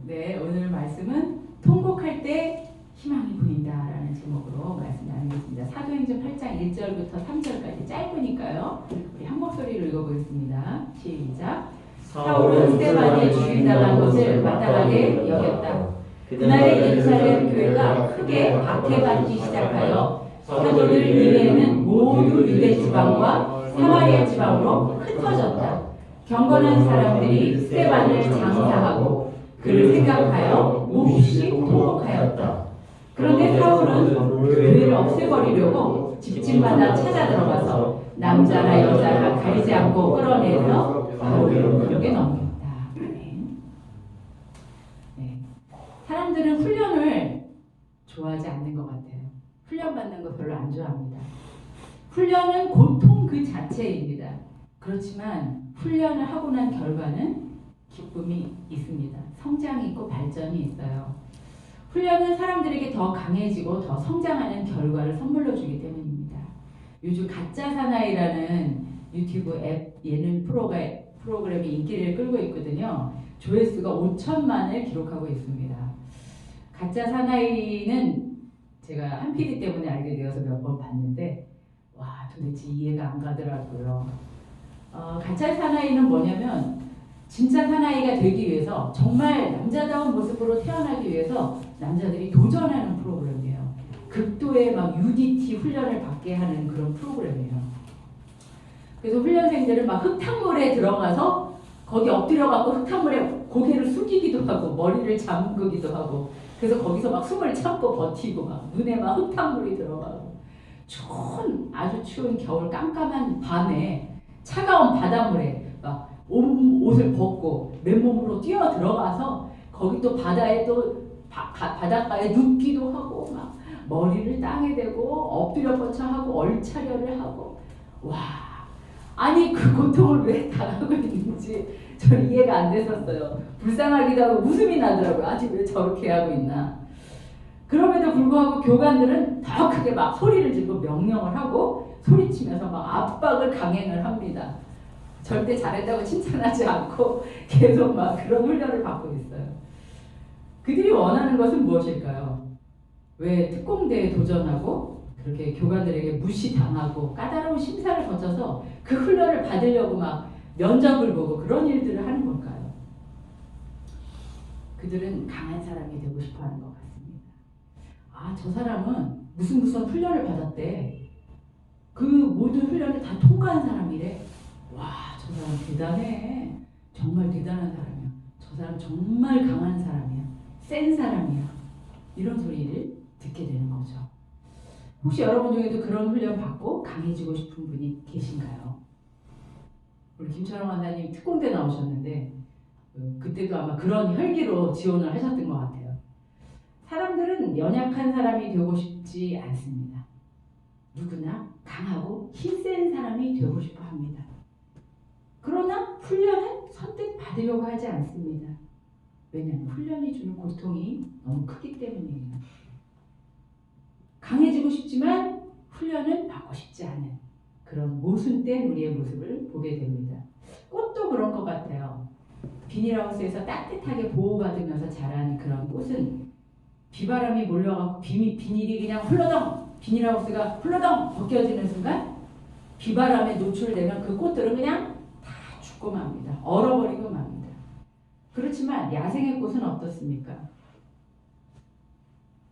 네, 오늘 말씀은 통곡할 때 희망이 보인다라는 제목으로 말씀 나누겠습니다. 사도행전 8장 1절부터 3절까지 짧으니까요. 우리 한 목소리로 읽어보겠습니다. 시작. 사울은 스데반이 죽임당한 것을 마땅하게 여겼다. 그날의 예루살렘 교회가 크게 박해받기 시작하여 사도들 이외에는 모두 유대 지방과 사마리아 지방으로 흩어졌다. 경건한 사람들이 스데반을 장사하고 그를 생각하여 몹시 통곡하였다. 그런데 사울은 교회를 없애버리려고 집집마다 찾아 들어가서 남자나 여자나 가리지 않고 끌어내서 바울을 구력에 넘겼다. 네. 사람들은 훈련을 좋아하지 않는 것 같아요. 훈련받는 거 별로 안 좋아합니다. 훈련은 고통 그 자체입니다. 그렇지만 훈련을 하고 난 결과는 기쁨이 있습니다. 성장이 있고 발전이 있어요. 훈련은 사람들에게 더 강해지고 더 성장하는 결과를 선물로 주기 때문입니다. 요즘 가짜 사나이라는 유튜브 앱 예능 프로그램이 인기를 끌고 있거든요. 조회수가 5천만을 기록하고 있습니다. 가짜 사나이는 제가 한 PD 때문에 알게 되어서 몇 번 봤는데 와 도대체 이해가 안 가더라고요. 가짜 사나이는 뭐냐면 진짜 사나이가 되기 위해서 정말 남자다운 모습으로 태어나기 위해서 남자들이 도전하는 프로그램이에요. 극도의 막 UDT 훈련을 받게 하는 그런 프로그램이에요. 그래서 훈련생들은 막 흙탕물에 들어가서 거기 엎드려갖고 흙탕물에 고개를 숙이기도 하고 머리를 잠그기도 하고 그래서 거기서 막 숨을 참고 버티고 막 눈에 막 흙탕물이 들어가고 아주 추운 겨울 깜깜한 밤에 차가운 바닷물에 막 옷을 벗고 맨몸으로 뛰어 들어가서 거기 또 바다에 또 바닷가에 눕기도 하고 막 머리를 땅에 대고 엎드려 뻗쳐 하고 얼차려를 하고 와 아니 그 고통을 왜 당하고 있는지 저는 이해가 안 됐었어요. 불쌍하기도 하고 웃음이 나더라고요. 아니 왜 저렇게 하고 있나. 그럼에도 불구하고 교관들은 더 크게 막 소리를 지르고 명령을 하고 소리치면서 막 압박을 강행을 합니다. 절대 잘했다고 칭찬하지 않고 계속 막 그런 훈련을 받고 있어요. 그들이 원하는 것은 무엇일까요? 왜 특공대에 도전하고 그렇게 교관들에게 무시당하고 까다로운 심사를 거쳐서 그 훈련을 받으려고 막 면접을 보고 그런 일들을 하는 걸까요? 그들은 강한 사람이 되고 싶어 하는 것 같습니다. 아, 저 사람은 무슨 훈련을 받았대. 그 모든 훈련을 다 통과한 사람이래. 와, 저 사람 대단해. 정말 대단한 사람이야. 저 사람 정말 강한 사람이야. 센 사람이야. 이런 소리를 듣게 되는 거죠. 혹시 여러분 중에도 그런 훈련 받고 강해지고 싶은 분이 계신가요? 우리 김철영 원장님 특공대 나오셨는데 그때도 아마 그런 혈기로 지원을 하셨던 것 같아요. 사람들은 연약한 사람이 되고 싶지 않습니다. 누구나 강하고 힘센 사람이 되고 싶어 합니다. 그러나 훈련은 선뜻 받으려고 하지 않습니다. 왜냐하면 훈련이 주는 고통이 너무 크기 때문이에요. 강해지고 싶지만 훈련은 받고 싶지 않은 그런 모순된 우리의 모습을 보게 됩니다. 꽃도 그런 것 같아요. 비닐하우스에서 따뜻하게 보호받으면서 자라는 그런 꽃은 비바람이 몰려가고 비닐이 그냥 비닐하우스가 훌러덩 벗겨지는 순간 비바람에 노출되면 그 꽃들은 그냥 다 죽고 맙니다. 얼어버리고 맙니다. 그렇지만 야생의 꽃은 어떻습니까?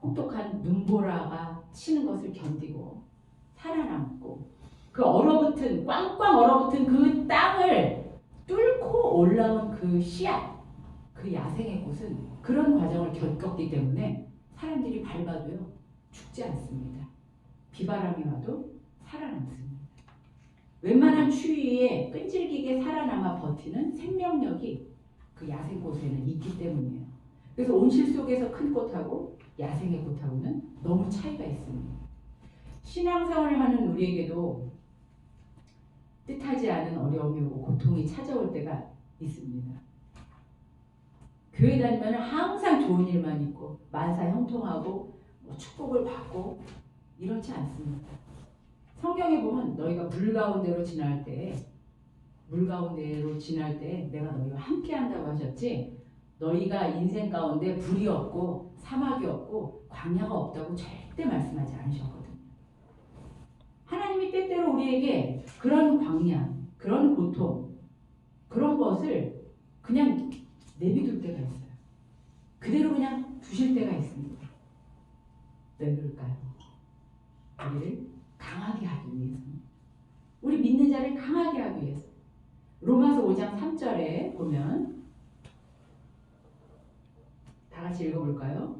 혹독한 눈보라가 치는 것을 견디고 살아남고 그 꽝꽝 얼어붙은 그 땅을 뚫고 올라온 그 씨앗, 그 야생의 꽃은 그런 과정을 겪었기 때문에 사람들이 밟아도요 죽지 않습니다. 비바람이 와도 살아남습니다. 웬만한 추위에 끈질기게 살아남아 버티는 생명력이 그 야생꽃에는 있기 때문이에요. 그래서 온실 속에서 큰 꽃하고 야생의 꽃하고는 너무 차이가 있습니다. 신앙생활을 하는 우리에게도 뜻하지 않은 어려움이 오고 고통이 찾아올 때가 있습니다. 교회 다니면 항상 좋은 일만 있고 만사 형통하고 축복을 받고 이렇지 않습니다. 성경에 보면 너희가 물 가운데로 지날 때 내가 너희와 함께 한다고 하셨지 너희가 인생 가운데 불이 없고 사막이 없고 광야가 없다고 절대 말씀하지 않으셨거든요. 하나님이 때때로 우리에게 그런 광야, 그런 고통, 그런 것을 그냥 내비둘 때가 있어요. 그대로 그냥 두실 때가 있습니다. 왜 그럴까요? 우리를 강하게 하기 위해서입니다. 우리 믿는 자를 강하게 하기 위해서. 로마서 5장 3절에 보면 다 같이 읽어볼까요?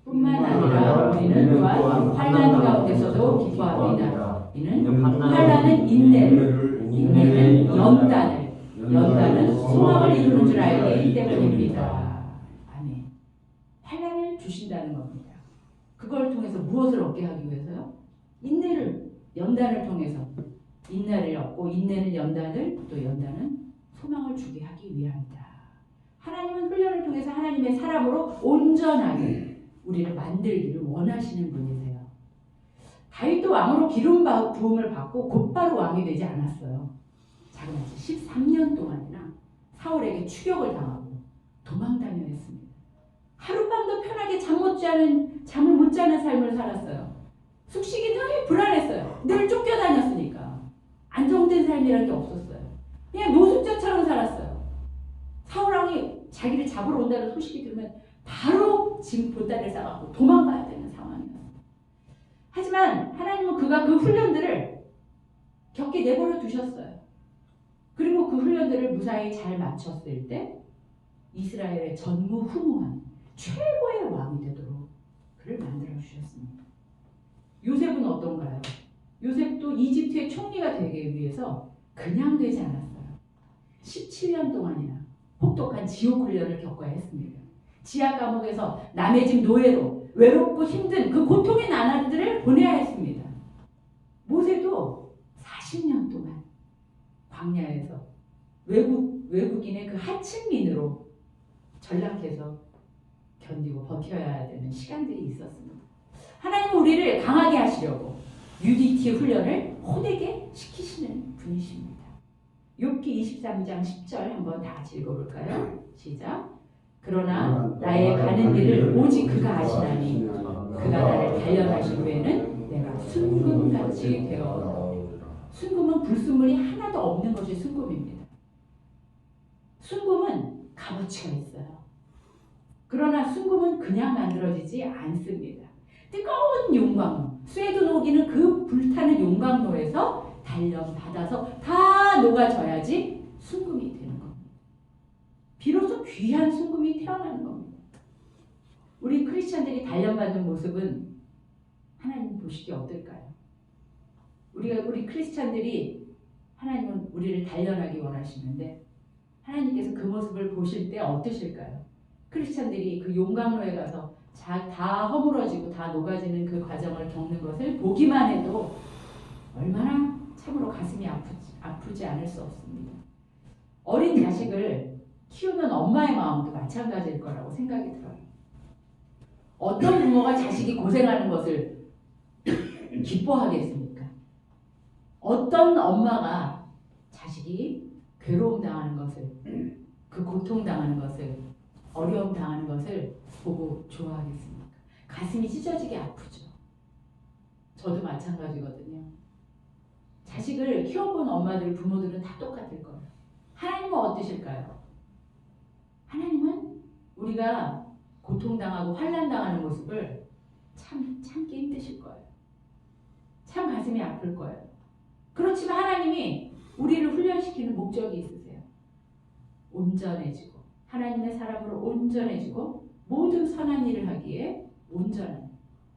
뿐만 아니라 우리는 또한 환난 가운데서도 기뻐합니다. 이는 환난은 인내를, 인내는 연단을, 연단은 소망을 이루는 줄 알기 때문입니다. 아멘. 환난을 주신다는 겁니다. 그걸 통해서 무엇을 얻게 하기 위해서요? 인내를, 연단을 통해서 인내를 얻고 인내는 연단을, 또 연단은 소망을 주게 하기 위함이다. 하나님은 훈련을 통해서 하나님의 사람으로 온전하게 우리를 만들기를 원하시는 분이세요. 다윗도 왕으로 기름 부음을 받고 곧바로 왕이 되지 않았어요. 자그마치 13년 동안이나 사울에게 추격을 당하고 도망다녀 했습니다. 하룻밤도 편하게 잠을 못 자는 삶을 살았어요. 숙식이 늘 불안했어요. 늘 쫓겨다녔으니까. 안정된 삶이라는 게 없었어요. 그냥 노숙자처럼 살았어요. 사울왕이 자기를 잡으러 온다는 소식이 들으면 바로 지금 보따리를 싸갖고 도망가야 되는 상황이었어요. 하지만 하나님은 그가 그 훈련들을 겪게 내버려 두셨어요. 그리고 그 훈련들을 무사히 잘 마쳤을 때 이스라엘의 전무후무한 최고의 왕이 되도록 그를 만들어 주셨습니다. 요셉은 어떤가요? 요셉도 이집트의 총리가 되기 위해서 그냥 되지 않았어요. 17년 동안이나 혹독한 지옥 훈련을 겪어야 했습니다. 지하 감옥에서 남의 집 노예로 외롭고 힘든 그 고통의 나날들을 보내야 했습니다. 모세도 40년 동안 광야에서 외국인의 그 하층민으로 전락해서 견디고 버텨야 되는 시간들이 있었습니다. 하나님은 우리를 강하게 하시려고 UDT 훈련을 호되게 시키시는 분이십니다. 욥기 23장 10절 한번 다 같이 읽어볼까요? 시작. 그러나 나의 가는 길을 오직 그가 아시나니 그가 나를 단련하신 후에는 내가 순금같이 되어. 순금은 불순물이 하나도 없는 것이 순금입니다. 순금은 값어치가 있어요. 그러나 순금은 그냥 만들어지지 않습니다. 뜨거운 용광로, 쇠도 녹이는 그 불타는 용광로에서 단련받아서 다 녹아져야지 순금이 되는 겁니다. 비로소 귀한 순금이 태어나는 겁니다. 우리 크리스찬들이 단련받는 모습은 하나님 보시기에 어떨까요? 우리 크리스찬들이 하나님은 우리를 단련하기 원하시는데 하나님께서 그 모습을 보실 때 어떠실까요? 크리스찬들이 그 용광로에 가서 다 허물어지고 다 녹아지는 그 과정을 겪는 것을 보기만 해도 얼마나 참으로 가슴이 아프지 않을 수 없습니다. 어린 자식을 키우는 엄마의 마음도 마찬가지일 거라고 생각이 들어요. 어떤 부모가 자식이 고생하는 것을 기뻐하겠습니까? 어떤 엄마가 자식이 괴로움 당하는 것을, 그 고통 당하는 것을, 어려움 당하는 것을 보고 좋아하겠습니까? 가슴이 찢어지게 아프죠. 저도 마찬가지거든요. 자식을 키워본 엄마들, 부모들은 다 똑같을 거예요. 하나님은 어떠실까요? 하나님은 우리가 고통당하고 환난당하는 모습을 참기 힘드실 거예요. 참 가슴이 아플 거예요. 그렇지만 하나님이 우리를 훈련시키는 목적이 있으세요. 온전해지고 하나님의 사람으로 온전해지고 모든 선한 일을 하기에 온전한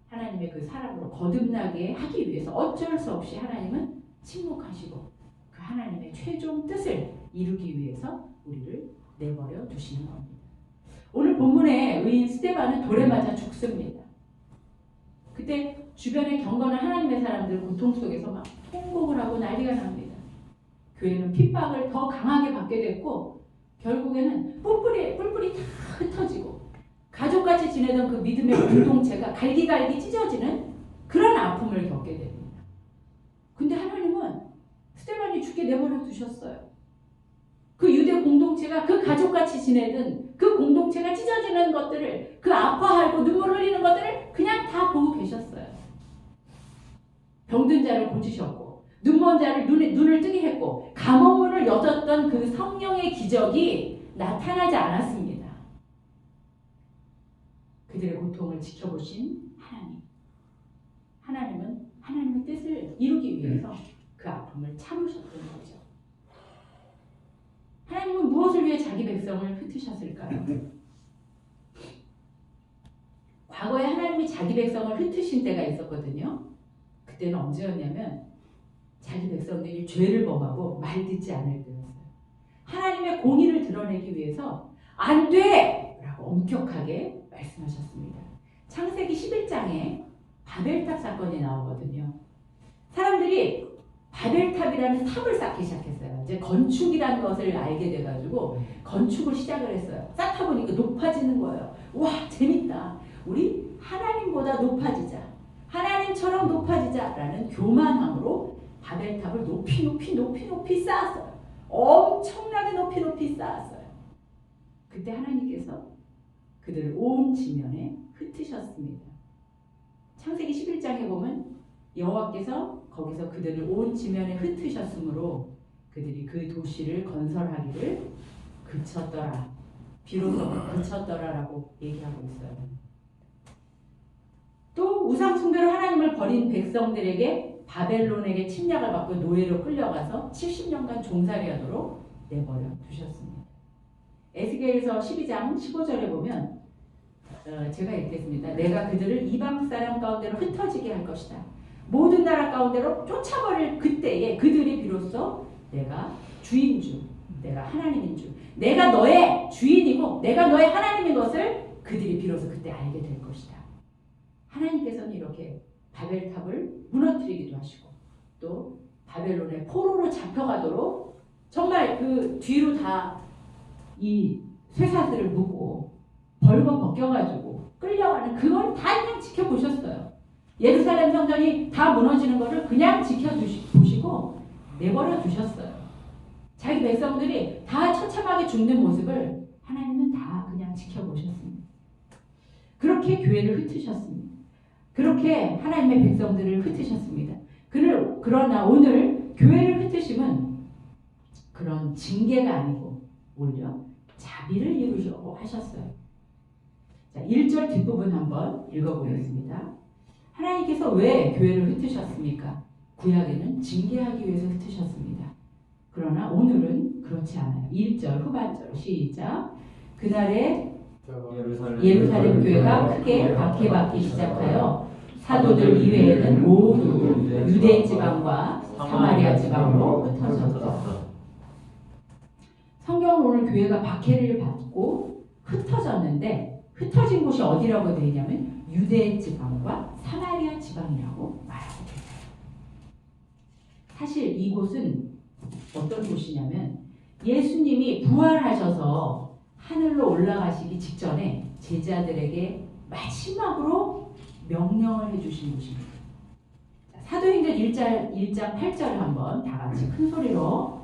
하나님의 그 사람으로 거듭나게 하기 위해서 어쩔 수 없이 하나님은 침묵하시고 그 하나님의 최종 뜻을 이루기 위해서 우리를 내버려 두시는 겁니다. 오늘 본문의 의인 스데반은 돌에 맞아 죽습니다. 그때 주변에 경건한 하나님의 사람들 고통 속에서 막 통곡을 하고 난리가 납니다. 교회는 핍박을 더 강하게 받게 됐고 결국에는 뿔뿔이 다 흩어지고 가족같이 지내던 그 믿음의 공동체가 갈기갈기 찢어지는 그런 아픔을 겪게 됩니다. 근데 하나님은 스데반이 죽게 내버려 두셨어요. 그 유대 공동체가 그 가족같이 지내던 그 공동체 공동체가 찢어지는 것들을, 그 아파하고 눈물 흘리는 것들을 그냥 다 보고 계셨어요. 병든 자를 고치셨고 눈먼 자를 눈을 뜨게 했고 감옥문을 여셨던 그 성령의 기적이 나타나지 않았습니다. 그들의 고통을 지켜보신 하나님. 하나님은 하나님의 뜻을 이루기 위해서 그 아픔을 참으셨던 거죠. 하나님은 무엇을 위해 자기 백성을 흩으셨을까요? 과거에 하나님이 자기 백성을 흩으신 때가 있었거든요. 그때는 언제였냐면 자기 백성들이 죄를 범하고 말 듣지 않을 때였어요. 하나님의 공의를 드러내기 위해서 안 돼! 라고 엄격하게 말씀하셨습니다. 창세기 11장에 바벨탑 사건이 나오거든요. 사람들이 바벨탑이라는 탑을 쌓기 시작했어요. 이제 건축이라는 것을 알게 돼가지고 건축을 시작을 했어요. 쌓다 보니까 높아지는 거예요. 와, 재밌다. 우리 하나님보다 높아지자. 하나님처럼 높아지자라는 교만함으로 바벨탑을 높이 쌓았어요. 엄청나게 높이 쌓았어요. 그때 하나님께서 그들을 온 지면에 흩으셨습니다. 창세기 11장에 보면 여호와께서 거기서 그들을 온 지면에 흩으셨으므로 그들이 그 도시를 건설하기를 그쳤더라. 비로소 그쳤더라라고 얘기하고 있어요. 또 우상 숭배로 하나님을 버린 백성들에게 바벨론에게 침략을 받고 노예로 끌려가서 70년간 종살이하도록 내버려 두셨습니다. 에스겔서 12장 15절에 보면 제가 읽겠습니다. 내가 그들을 이방 사람 가운데로 흩어지게 할 것이다. 모든 나라 가운데로 쫓아버릴 그때에 그들이 비로소 내가 주인 줄, 내가 하나님인 줄, 내가 너의 주인이고 내가 너의 하나님인 것을 그들이 비로소 그때 알게 될 것이다. 하나님께서는 이렇게 바벨탑을 무너뜨리기도 하시고 또 바벨론의 포로로 잡혀가도록 정말 그 뒤로 다 이 쇠사슬을 묶고 벌거 벗겨가지고 끌려가는 그걸 다 그냥 지켜보셨어요. 예루살렘 성전이 다 무너지는 것을 그냥 지켜보시고 내버려 두셨어요. 자기 백성들이 다 처참하게 죽는 모습을 하나님은 다 그냥 지켜보셨습니다. 그렇게 교회를 흩으셨습니다. 그렇게 하나님의 백성들을 흩으셨습니다. 그러나 오늘 교회를 흩으심은 그런 징계가 아니고 오히려 자비를 이루려고 하셨어요. 자, 1절 뒷부분 한번 읽어보겠습니다. 하나님께서 왜 교회를 흩으셨습니까? 구약에는 징계하기 위해서 흩으셨습니다. 그러나 오늘은 그렇지 않아요. 1절 후반절 시작. 그날에 예루살렘 교회가 크게 박해받기 시작하여 사도들 이외에는 모두 유대 지방과 사마리아 지방으로 흩어졌다. 성경은 오늘 교회가 박해를 받고 흩어졌는데 흩어진 곳이 어디라고 되어 있냐면 유대 지방과 사마리아 지방이라고 말하고 있어요. 사실 이곳은 어떤 곳이냐면 예수님이 부활하셔서 하늘로 올라가시기 직전에 제자들에게 마지막으로 명령을 해주신 곳입니다. 사도행전 1장 8절 한번 다 같이 큰 소리로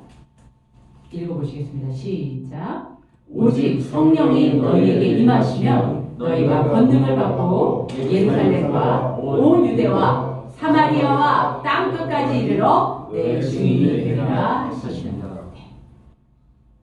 읽어보시겠습니다. 시작. 오직 성령이 너희에게 임하시면 너희가 권능을 받고 예루살렘과 온 유대와 사마리아와 땅끝까지 이르러 내 주인이 되리라 하시니라.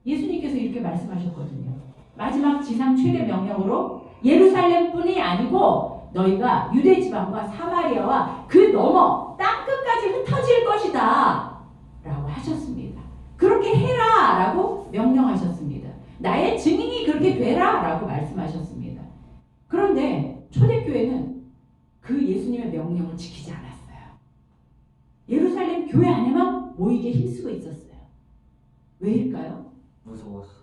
예수님께서 이렇게 말씀하셨거든요. 마지막 지상 최대 명령으로 예루살렘뿐이 아니고 너희가 유대 지방과 사마리아와 그 너머 땅끝까지 흩어질 것이다 라고 하셨습니다. 그렇게 해라 라고 명령하셨습니다. 나의 증인이 그렇게 되라 라고 말씀하셨습니다. 그런데 초대교회는 그 예수님의 명령을 지키지 않았어요. 예루살렘 교회 안에만 모이게 힘쓰고 있었어요. 왜일까요? 무서워서.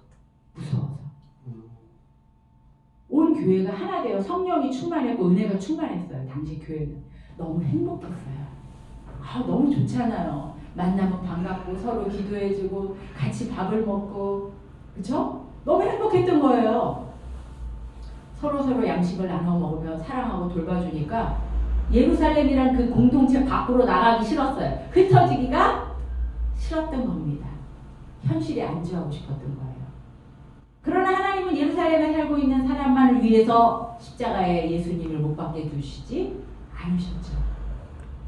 온 교회가 하나 되어 성령이 충만했고 은혜가 충만했어요. 당시 교회는 너무 행복했어요. 너무 좋잖아요. 만나면 반갑고 서로 기도해주고 같이 밥을 먹고 그렇죠? 너무 행복했던 거예요. 서로 양식을 나눠 먹으며 사랑하고 돌봐주니까 예루살렘이란 그 공동체 밖으로 나가기 싫었어요. 흩어지기가 싫었던 겁니다. 현실에 안주하고 싶었던 거예요. 그러나 하나님은 예루살렘에 살고 있는 사람만을 위해서 십자가에 예수님을 못 박게 두시지 않으셨죠.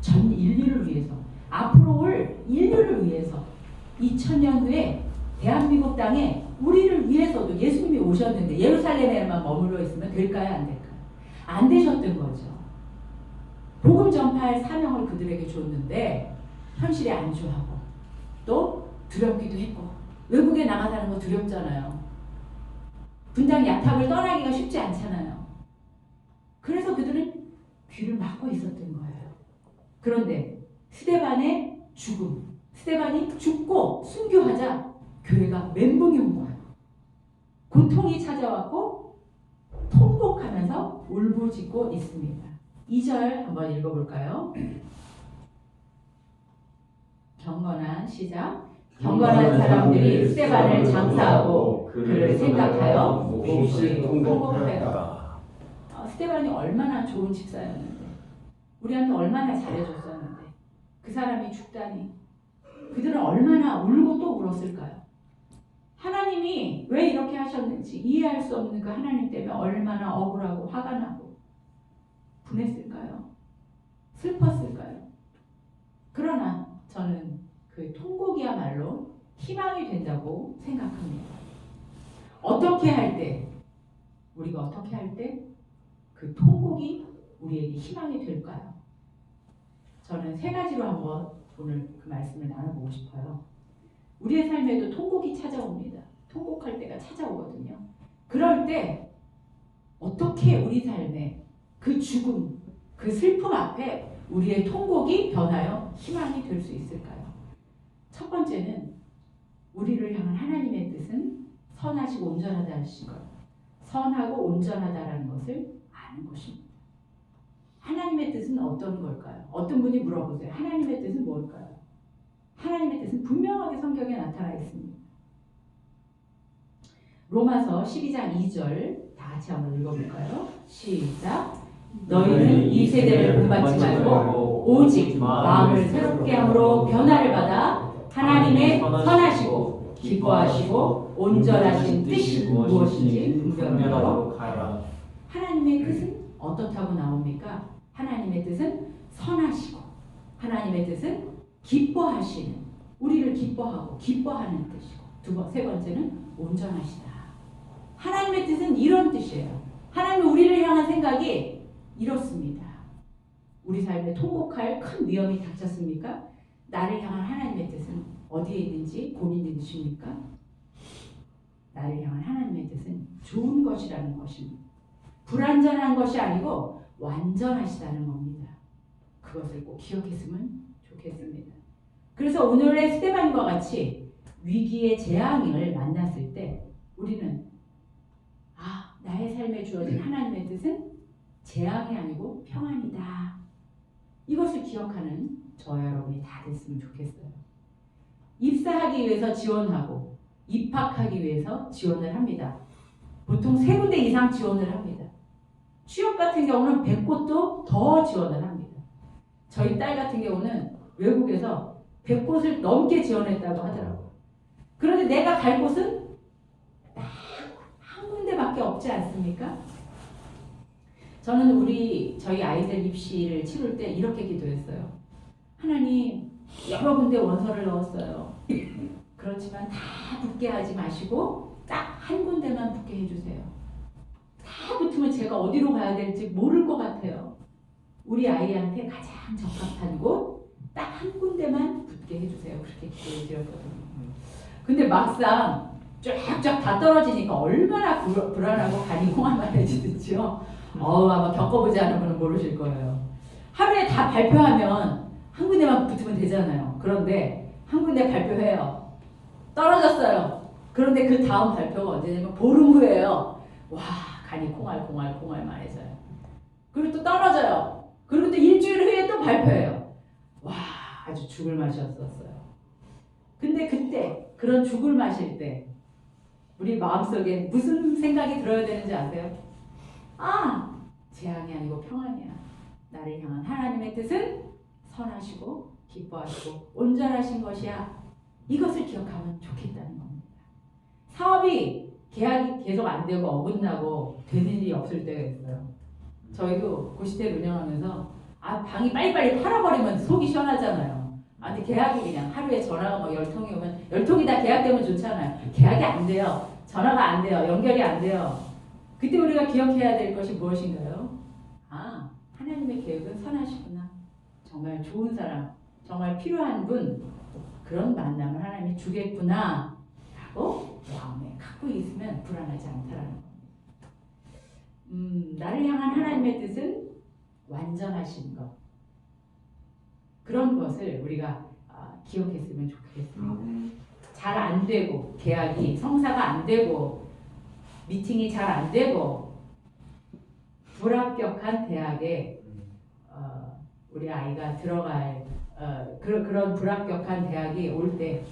전 인류를 위해서, 앞으로 올 인류를 위해서 2000년 후에 대한민국 땅에 우리를 위해서도 예수님이 오셨는데 예루살렘에만 머물러 있으면 될까요? 안 될까요? 안 되셨던 거죠. 복음 전파할 사명을 그들에게 줬는데 현실에 안주하고 또 두렵기도 했고, 외국에 나가다는 거 두렵잖아요. 분당 야탑을 떠나기가 쉽지 않잖아요. 그래서 그들은 귀를 막고 있었던 거예요. 그런데 스데반의 죽음, 스데반이 죽고 순교하자 교회가 멘붕이 온 거예요. 고통이 찾아왔고 통곡하면서 울부짖고 있습니다. 2절 한번 읽어볼까요? 경건한 시작. 경건한 사람들이 스데반을 장사하고 그를 생각하여 몹시 통곡하였다. 스데반이 얼마나 좋은 집사였는데, 우리한테 얼마나 잘해줬었는데, 그 사람이 죽다니 그들은 얼마나 울고 또 울었을까요? 하나님이 왜 이렇게 하셨는지 이해할 수 없는 그 하나님 때문에 얼마나 억울하고 화가 나고 분했을까요? 슬펐을까요? 그러나 저는 그 통곡이야말로 희망이 된다고 생각합니다. 어떻게 할 때, 우리가 어떻게 할 때 그 통곡이 우리에게 희망이 될까요? 저는 3가지로 한번 오늘 그 말씀을 나눠보고 싶어요. 우리의 삶에도 통곡이 찾아옵니다. 통곡할 때가 찾아오거든요. 그럴 때 어떻게 우리 삶에 그 죽음, 그 슬픔 앞에 우리의 통곡이 변하여 희망이 될 수 있을까요? 첫 번째는 우리를 향한 하나님의 뜻은 선하시고 온전하다 하신 것, 선하고 온전하다라는 것을 아는 것입니다. 하나님의 뜻은 어떤 걸까요? 어떤 분이 물어보세요. 하나님의 뜻은 뭘까요? 하나님의 뜻은 분명하게 성경에 나타나 있습니다. 로마서 12장 2절 다 같이 한번 읽어볼까요? 시작. 너희는 이 세대를 본받지 말고 오직 마음을 새롭게 함으로 변화를 받아 하나님의 선하시고 기뻐하시고 온전하신 뜻이 무엇인지 분별하도록 하라. 하나님의 뜻은 어떻다고 나옵니까? 하나님의 뜻은 선하시고, 하나님의 뜻은 기뻐하시는, 우리를 기뻐하고 기뻐하는 뜻이고, 세 번째는 온전하시다. 하나님의 뜻은 이런 뜻이에요. 하나님은 우리를 향한 생각이 이렇습니다. 우리 삶에 통곡할 큰 위험이 닥쳤습니까? 나를 향한 하나님의 뜻은 어디에 있는지 고민이 되십니까? 나를 향한 하나님의 뜻은 좋은 것이라는 것입니다. 불완전한 것이 아니고 완전하시다는 겁니다. 그것을 꼭 기억했으면 좋겠습니다. 그래서 오늘의 스데반과 같이 위기의 재앙을 만났을 때 우리는 나의 삶에 주어진 하나님의 뜻은 재앙이 아니고 평안이다. 이것을 기억하는 저와 여러분이 다 됐으면 좋겠어요. 입사하기 위해서 지원하고 입학하기 위해서 지원을 합니다. 보통 3군데 이상 지원을 합니다. 취업 같은 경우는 100곳도 더 지원을 합니다. 저희 딸 같은 경우는 외국에서 100곳을 넘게 지원했다고 하더라고요. 그런데 내가 갈 곳은 딱 한 군데밖에 없지 않습니까? 저는 저희 아이들 입시를 치룰 때 이렇게 기도했어요. 하나님, 여러 군데 원서를 넣었어요. 그렇지만 다 붙게 하지 마시고 딱 한 군데만 붙게 해주세요. 다 붙으면 제가 어디로 가야 될지 모를 것 같아요. 우리 아이한테 가장 적합한 곳 딱 한 군데만 붙게 해주세요. 그렇게 기도드렸거든요. 근데 막상 쫙쫙 다 떨어지니까 얼마나 불안하고 간이 홍합만해지든지요. 아마 겪어보지 않은 분은 모르실 거예요. 하루에 다 발표하면 한 군데만 붙으면 되잖아요. 그런데 한 군데 발표해요. 떨어졌어요. 그런데 그 다음 발표가 언제냐면 보름 후에요. 와, 간이 콩알만해져요. 그리고 또 떨어져요. 그리고 또 일주일 후에 또 발표해요. 와, 아주 죽을 맛이었었어요. 근데 그때 그런 죽을 마실 때 우리 마음속에 무슨 생각이 들어야 되는지 아세요? 재앙이 아니고 평안이야. 나를 향한 하나님의 뜻은 선하시고 기뻐하시고 온전하신 것이야. 이것을 기억하면 좋겠다는 겁니다. 사업이 계약이 계속 안 되고 어긋나고 되는 일이 없을 때가 있어요. 저희도 고시텔 운영하면서 방이 빨리빨리 팔아버리면 속이 시원하잖아요. 근데 계약이 그냥 하루에 전화가 뭐 10통이 오면 10통이 다 계약되면 좋잖아요. 계약이 안 돼요. 전화가 안 돼요. 연결이 안 돼요. 그때 우리가 기억해야 될 것이 무엇인가요? 하나님의 계획은 선하시구나. 정말 좋은 사람, 정말 필요한 분, 그런 만남을 하나님이 주겠구나 라고 마음에 갖고 있으면 불안하지 않다라는 겁니다. 나를 향한 하나님의 뜻은 완전하신 것. 그런 것을 우리가 기억했으면 좋겠습니다. 잘 안 되고, 계약이 성사가 안 되고, 미팅이 잘 안 되고, 불합격한 대학에 우리 아이가 들어갈 그런 불합격한 대학이 올 때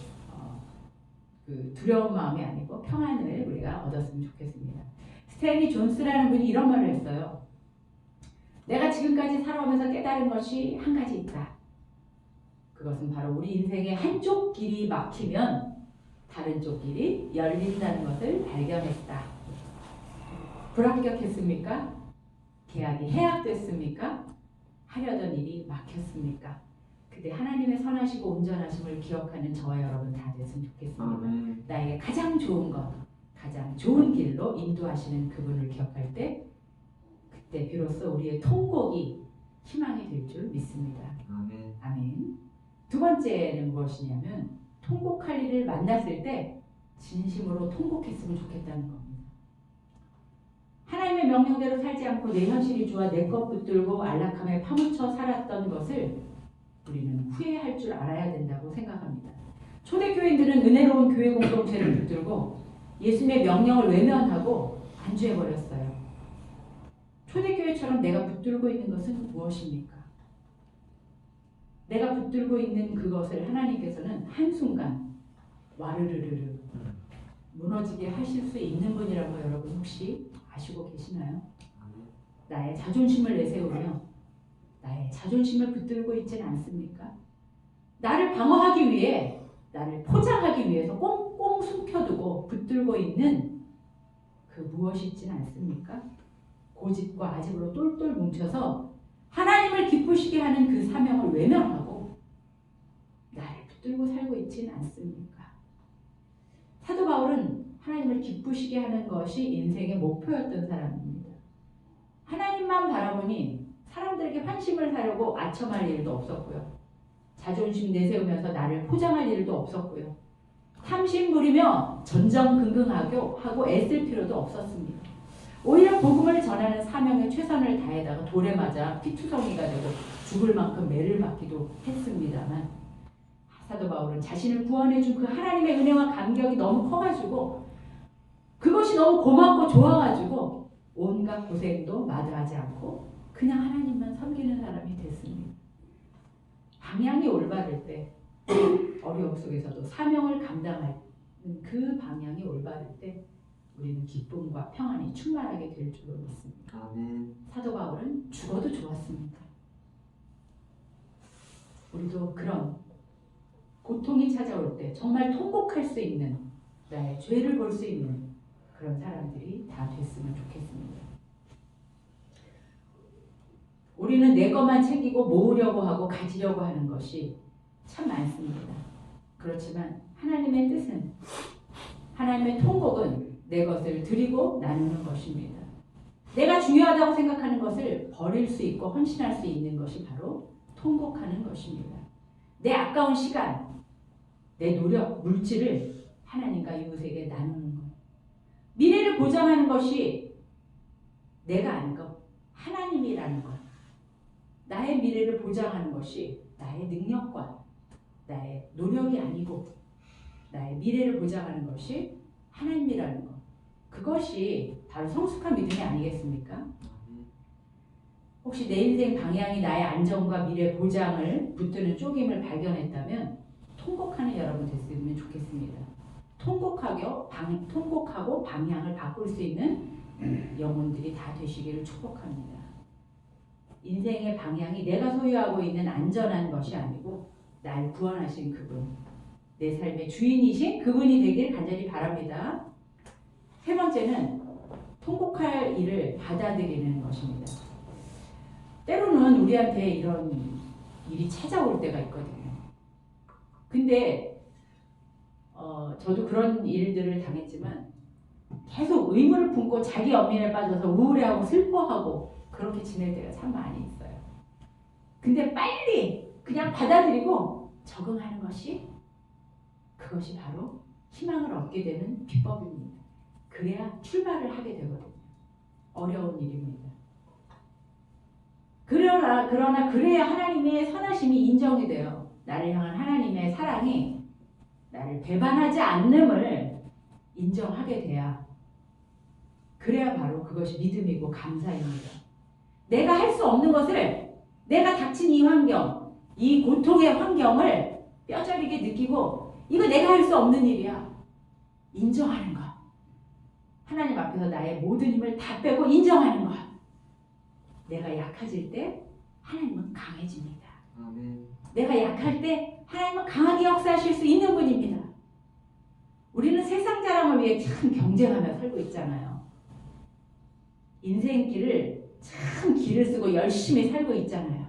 그 두려운 마음이 아니고 평안을 우리가 얻었으면 좋겠습니다. 스탠리 존스라는 분이 이런 말을 했어요. 내가 지금까지 살아오면서 깨달은 것이 한 가지 있다. 그것은 바로 우리 인생의 한쪽 길이 막히면 다른 쪽 길이 열린다는 것을 발견했다. 불합격했습니까? 계약이 해약됐습니까? 하려던 일이 막혔습니까? 그때 하나님의 선하시고 온전하심을 기억하는 저와 여러분 다 됐으면 좋겠습니다. 나에게 가장 좋은 것, 가장 좋은 길로 인도하시는 그분을 기억할 때 그때 비로소 우리의 통곡이 희망이 될 줄 믿습니다. 아멘. 두 번째는 무엇이냐면 통곡할 일을 만났을 때 진심으로 통곡했으면 좋겠다는 겁니다. 하나님의 명령대로 살지 않고 내 현실이 좋아 내 것 붙들고 안락함에 파묻혀 살았던 것을 우리는 후회할 줄 알아야 된다고 생각합니다. 초대교인들은 은혜로운 교회 공동체를 붙들고 예수님의 명령을 외면하고 안주해버렸어요. 초대교회처럼 내가 붙들고 있는 것은 무엇입니까? 내가 붙들고 있는 그것을 하나님께서는 한순간 와르르르르 무너지게 하실 수 있는 분이라고 여러분 혹시 아시고 계시나요? 나의 자존심을 내세우며 나의 자존심을 붙들고 있지는 않습니까? 나를 방어하기 위해, 나를 포장하기 위해서 꽁꽁 숨겨두고 붙들고 있는 그 무엇이 있지는 않습니까? 고집과 아집으로 똘똘 뭉쳐서 하나님을 기쁘시게 하는 그 사명을 외면하고 나를 붙들고 살고 있지는 않습니까? 사도 바울은 하나님을 기쁘시게 하는 것이 인생의 목표였던 사람입니다. 하나님만 바라보니 사람들에게 환심을 사려고 아첨할 일도 없었고요. 자존심 내세우면서 나를 포장할 일도 없었고요. 탐심 부리며 전전긍긍하고 하고 애쓸 필요도 없었습니다. 오히려 복음을 전하는 사명에 최선을 다해다가 돌에 맞아 피투성이가 되고 죽을 만큼 매를 맞기도 했습니다만 사도 바울은 자신을 구원해준 그 하나님의 은혜와 감격이 너무 커가지고 그것이 너무 고맙고 좋아가지고 온갖 고생도 마다하지 않고 그냥 하나님만 섬기는 사람이 됐습니다. 방향이 올바를 때 어려움 속에서도 사명을 감당할 그 방향이 올바를 때 우리는 기쁨과 평안이 충만하게 될 줄로 믿습니다. 아멘. 사도 바울은 죽어도 좋았습니다. 우리도 그런 고통이 찾아올 때 정말 통곡할 수 있는 나의 죄를 볼 수 있는 그런 사람들이 다 됐으면 좋겠습니다. 우리는 내 것만 챙기고 모으려고 하고 가지려고 하는 것이 참 많습니다. 그렇지만 하나님의 뜻은, 하나님의 통곡은 내 것을 드리고 나누는 것입니다. 내가 중요하다고 생각하는 것을 버릴 수 있고 헌신할 수 있는 것이 바로 통곡하는 것입니다. 내 아까운 시간, 내 노력, 물질을 하나님과 이웃에게 나누는 것. 미래를 보장하는 것이 내가 아닌 것, 하나님이라는 것. 나의 미래를 보장하는 것이 나의 능력과 나의 노력이 아니고 나의 미래를 보장하는 것이 하나님이라는 것. 그것이 바로 성숙한 믿음이 아니겠습니까? 혹시 내 인생 방향이 나의 안정과 미래 보장을 붙드는 쪼갰을 발견했다면 통곡하는 여러분 됐으면 좋겠습니다. 통곡하고 방향을 바꿀 수 있는 영혼들이 다 되시기를 축복합니다. 인생의 방향이 내가 소유하고 있는 안전한 것이 아니고 날 구원하신 그분, 내 삶의 주인이신 그분이 되길 간절히 바랍니다. 세 번째는 통곡할 일을 받아들이는 것입니다. 때로는 우리한테 이런 일이 찾아올 때가 있거든요. 근데 저도 그런 일들을 당했지만 계속 의무를 품고 자기 연민에 빠져서 우울해하고 슬퍼하고 그렇게 지낼 때가 참 많이 있어요. 근데 빨리 그냥 받아들이고 적응하는 것이 그것이 바로 희망을 얻게 되는 비법입니다. 그래야 출발을 하게 되거든요. 어려운 일입니다. 그러나 그래야 하나님의 선하심이 인정이 돼요. 나를 향한 하나님의 사랑이 나를 배반하지 않음을 인정하게 돼야 그래야 바로 그것이 믿음이고 감사입니다. 내가 할 수 없는 것을 내가 닥친 이 환경, 이 고통의 환경을 뼈저리게 느끼고 이거 내가 할 수 없는 일이야. 인정하는 것. 하나님 앞에서 나의 모든 힘을 다 빼고 인정하는 것. 내가 약해질 때 하나님은 강해집니다. 아멘. 내가 약할 때 하나님은 강하게 역사하실 수 있는 분입니다. 우리는 세상 자랑을 위해 참 경쟁하며 살고 있잖아요. 인생길을 참 길을 쓰고 열심히 살고 있잖아요.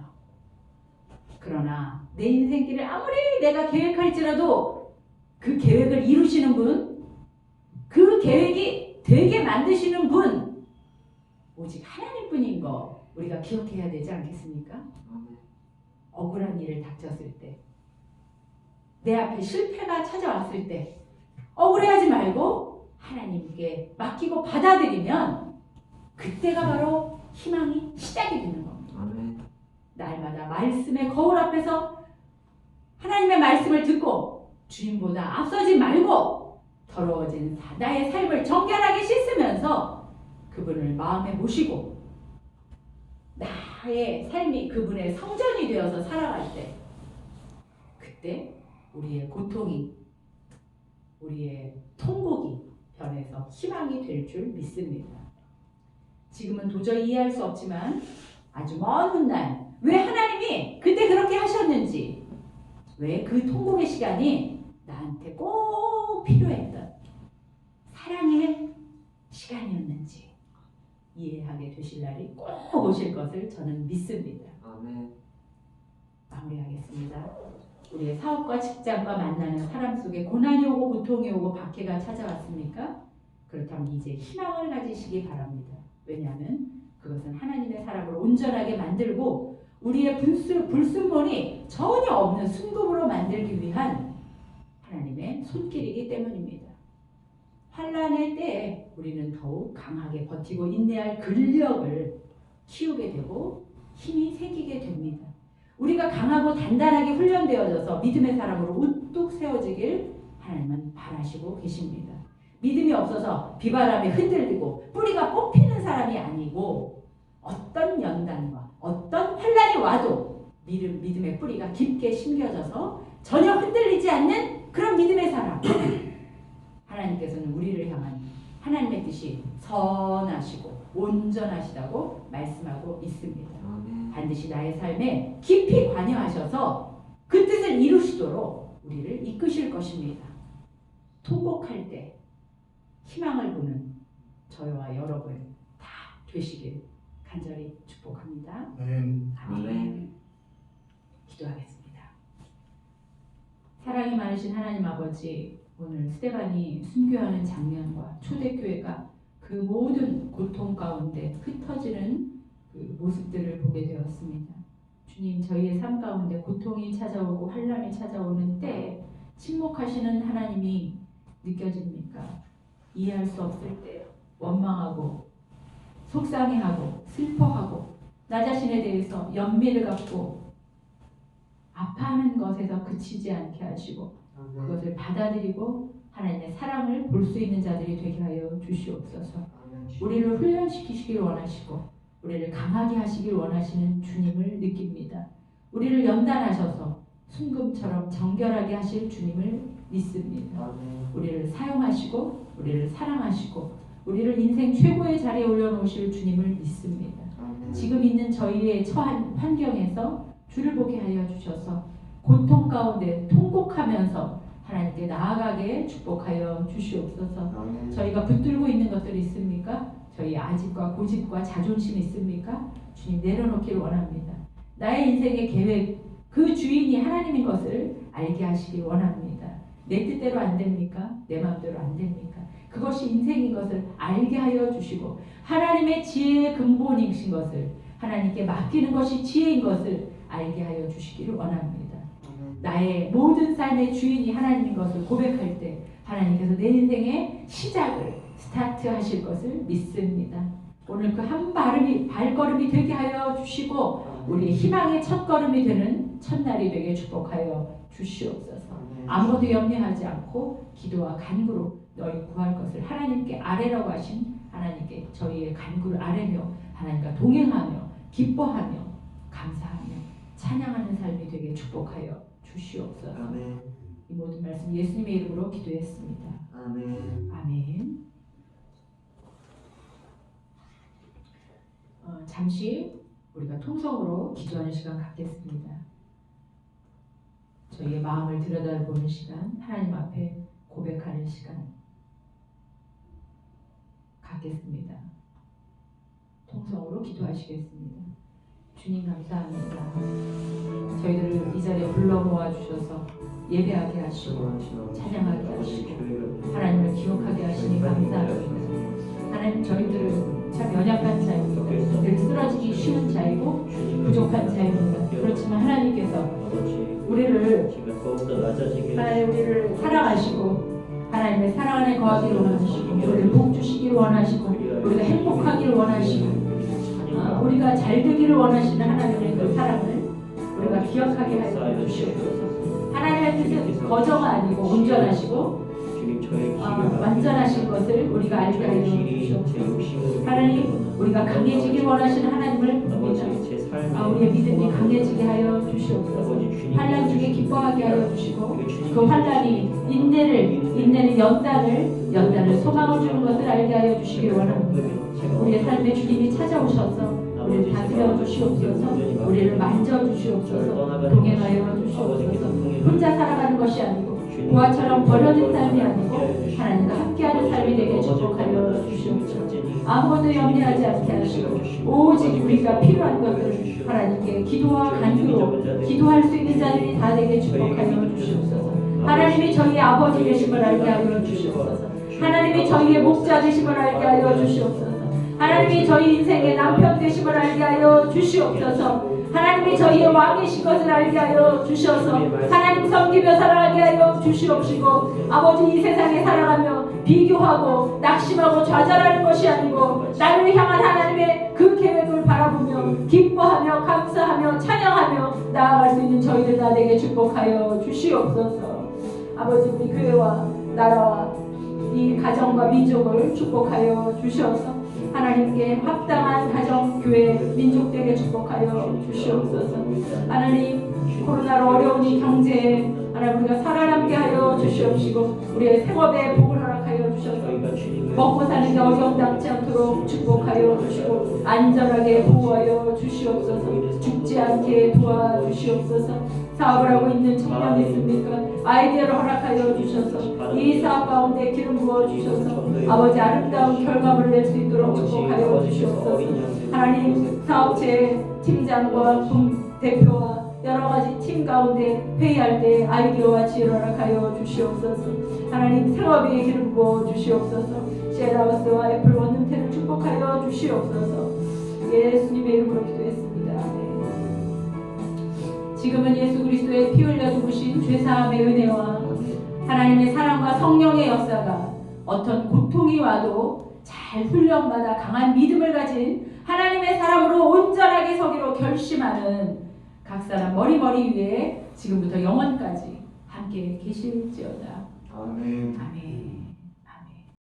그러나 내 인생길을 아무리 내가 계획할지라도 그 계획을 이루시는 분, 그 계획이 되게 만드시는 분, 오직 하나님뿐인 거 우리가 기억해야 되지 않겠습니까? 아멘. 억울한 일을 닥쳤을 때, 내 앞에 실패가 찾아왔을 때 억울해하지 말고 하나님께 맡기고 받아들이면 그때가 바로 희망이 시작이 되는 겁니다. 아멘. 날마다 말씀의 거울 앞에서 하나님의 말씀을 듣고 주님보다 앞서지 말고 더러워진 나의 삶을 정결하게 씻으면서 그분을 마음에 모시고 나의 삶이 그분의 성전이 되어서 살아갈 때 그때 우리의 고통이 우리의 통곡이 변해서 희망이 될 줄 믿습니다. 지금은 도저히 이해할 수 없지만 아주 먼 훗날 왜 하나님이 그때 그렇게 하셨는지, 왜 그 통곡의 시간이 나한테 꼭 필요했던 사랑의 시간이었는지 이해하게 되실 날이 꼭 오실 것을 저는 믿습니다. 아멘. 마무리하겠습니다. 우리의 사업과 직장과 만나는 사람 속에 고난이 오고 고통이 오고 박해가 찾아왔습니까? 그렇다면 이제 희망을 가지시기 바랍니다. 왜냐하면 그것은 하나님의 사람을 온전하게 만들고 우리의 불순물이 전혀 없는 순금으로 만들기 위한 하나님의 손길이기 때문입니다. 환난의 때에 우리는 더욱 강하게 버티고 인내할 근력을 키우게 되고 힘이 생기게 됩니다. 우리가 강하고 단단하게 훈련되어져서 믿음의 사람으로 우뚝 세워지길 하나님은 바라시고 계십니다. 믿음이 없어서 비바람에 흔들리고 뿌리가 뽑히는 사람이 아니고 어떤 연단과 어떤 환난이 와도 믿음의 뿌리가 깊게 심겨져서 전혀 흔들리지 않는 그런 믿음의 사람. 하나님께서는 우리를 향한 하나님의 뜻이 선하시고 온전하시다고 말씀하고 있습니다. 아멘. 반드시 나의 삶에 깊이 관여하셔서 그 뜻을 이루시도록 우리를 이끄실 것입니다. 통곡할 때 희망을 보는 저와 여러분 다 되시길 간절히 축복합니다. 아멘. 아멘. 기도하겠습니다. 사랑이 많으신 하나님 아버지, 오늘 스데반이 순교하는 장면과 초대교회가 그 모든 고통 가운데 흩어지는 그 모습들을 보게 되었습니다. 주님, 저희의 삶 가운데 고통이 찾아오고 환난이 찾아오는 때에 침묵하시는 하나님이 느껴집니까? 이해할 수 없을 때 원망하고 속상해하고 슬퍼하고 나 자신에 대해서 연민을 갖고 아파하는 것에서 그치지 않게 하시고 그것을 받아들이고 하나님의 사랑을 볼 수 있는 자들이 되게 하여 주시옵소서. 우리를 훈련시키시길 원하시고 우리를 강하게 하시길 원하시는 주님을 느낍니다. 우리를 연단하셔서 순금처럼 정결하게 하실 주님을 믿습니다. 우리를 사용하시고 우리를 사랑하시고 우리를 인생 최고의 자리에 올려놓으실 주님을 믿습니다. 지금 있는 저희의 처한 환경에서 주를 보게 하여 주셔서 고통 가운데 통곡하면서 하나님께 나아가게 축복하여 주시옵소서. 아멘. 저희가 붙들고 있는 것들이 있습니까? 저희 아집과 고집과 자존심 있습니까? 주님 내려놓기를 원합니다. 나의 인생의 계획, 그 주인이 하나님인 것을 알게 하시길 원합니다. 내 뜻대로 안 됩니까? 내 마음대로 안 됩니까? 그것이 인생인 것을 알게 하여 주시고 하나님의 지혜의 근본이신 것을 하나님께 맡기는 것이 지혜인 것을 알게 하여 주시기를 원합니다. 나의 모든 삶의 주인이 하나님인 것을 고백할 때 하나님께서 내 인생의 시작을 스타트 하실 것을 믿습니다. 오늘 그 한 발걸음이 되게 하여 주시고 우리의 희망의 첫걸음이 되는 첫날이 되게 축복하여 주시옵소서. 아무것도 염려하지 않고 기도와 간구로 너희 구할 것을 하나님께 아뢰라고 하신 하나님께 저희의 간구를 아뢰며 하나님과 동행하며 기뻐하며 감사하며 찬양하는 삶이 되게 축복하여 주시옵소서. 아멘. 이 모든 말씀 예수님의 이름으로 기도했습니다. 아멘. 아멘. 잠시 우리가 통성으로 기도하는 시간 갖겠습니다. 저희의 마음을 들여다보는 시간, 하나님 앞에 고백하는 시간 갖겠습니다. 통성으로 기도하시겠습니다. 주님 감사합니다. 저희들을 이 자리에 불러 모아 주셔서 예배하게 하시고 찬양하게 하시고 하나님을 기억하게 하시니 감사합니다. 하나님 저희들은 참 연약한 자입니다. 늘 쓰러지기 쉬운 자이고 부족한 자입니다. 그렇지만 하나님께서 우리를 사랑하시고 하나님의 사랑 안에 거하기를 원하시고 우리를 복 주시기를 원하시고 우리가 행복하기를 원하시고 우리가 잘 되기를 원하시는 하나님의 그 사랑을 우리가 기억하게 하여 주시옵소서. 하나님의 뜻은 거저가 아니고 온전하시고 완전하신 것을 우리가 알게 하여 주시옵소서. 하나님 우리가 강해지길 원하시는 하나님을 믿습니다. 우리의 믿음이 강해지게 하여 주시옵소서. 환난 중에 기뻐하게 하여 주시고 그 환난이 인내는 연단을 소망을 주는 것을 알게 하여 주시길 원합니다. 우리의 삶에 주님이 찾아오셔서 우리를 다스려 주시옵소서. 우리를 만져 주시옵소서. 동행하여 주시옵소서. 혼자 살아가는 것이 아니고 고아처럼 버려진 삶이 아니고 하나님과 함께하는 삶이 되게 축복하여 주시옵소서. 아무것도 염려하지 않게 하시고 오직 우리가 필요한 것을 하나님께 기도와 간구로 기도할 수 있는 자들이 다 되게 축복하여 주시옵소서. 하나님이 저희의 아버지 되심을 알게 하여 주시옵소서. 하나님이 저희의 목자 되심을 알게 하여 주시옵소서. 하나님이 저희 인생의 남편 되심을 알게 하여 주시옵소서. 하나님이 저희의 왕이신 것을 알게 하여 주셔서 하나님 섬기며 살아가게 하여 주시옵시고 아버지 이 세상에 살아가며 비교하고 낙심하고 좌절하는 것이 아니고 나를 향한 하나님의 그 계획을 바라보며 기뻐하며 감사하며 찬양하며 나아갈 수 있는 저희들 다 되게 축복하여 주시옵소서. 아버지 우리 교회와 나라와 이 가정과 민족을 축복하여 주셔서 하나님께 합당한 가정, 교회, 민족되게 축복하여 주시옵소서. 하나님 코로나로 어려운 이 경제에 하나님 우리가 살아남게 하여 주시옵시고 우리의 생업에 복을 허락하여 주셔서 먹고 사는 데 어려움 당치 않도록 축복하여 주시고 안전하게 보호하여 주시옵소서. 죽지 않게 도와주시옵소서. 사업을 하고 있는 청년 있습니까? 아이디어를 허락하여 주셔서 이 사업 가운데 기름 부어 주셔서 아버지 아름다운 결과물을 낼 수 있도록 축복하여 주시옵소서. 하나님 사업체 팀장과 대표와 여러 가지 팀 가운데 회의할 때 아이디어와 지혜를 허락하여 주시옵소서. 하나님 생업에 기름 부어 주시옵소서. 셰라우스와 애플 원룸태를 축복하여 주시옵소서. 예수님의 이름으로 기도했습니다. 지금은 예수 그리스도의 피 흘려 죽으신 죄사함의 은혜와 하나님의 사랑과 성령의 역사가 어떤 고통이 와도 잘 훈련받아 강한 믿음을 가진 하나님의 사람으로 온전하게 서기로 결심하는 각 사람 머리 위에 지금부터 영원까지 함께 계실지어다. 아멘. 아멘.